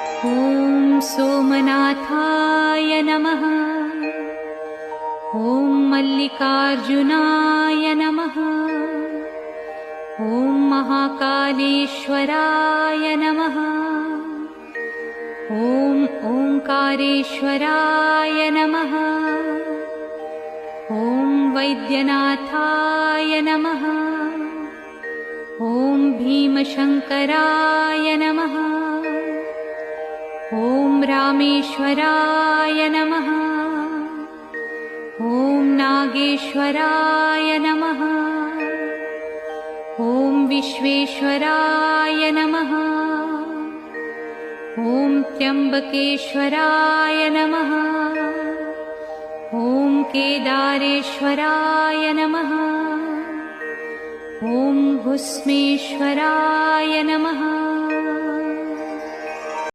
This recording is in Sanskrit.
ॐ सोमनाथाय नमः। ॐ मल्लिकार्जुनाय नमः। ॐ महाकालेश्वराय नमः। ॐ ओंकारेश्वराय नमः। ॐ वैद्यनाथाय नमः। ॐ भीमशंकराय नमः। ॐ रामेश्वराय नमः। ॐ नागेश्वराय नमः। ॐ विश्वेश्वराय नमः। ॐ त्र्यंबकेश्वराय नमः। ॐ केदारेश्वराय नमः। ॐ भुस्मेश्वराय नमः।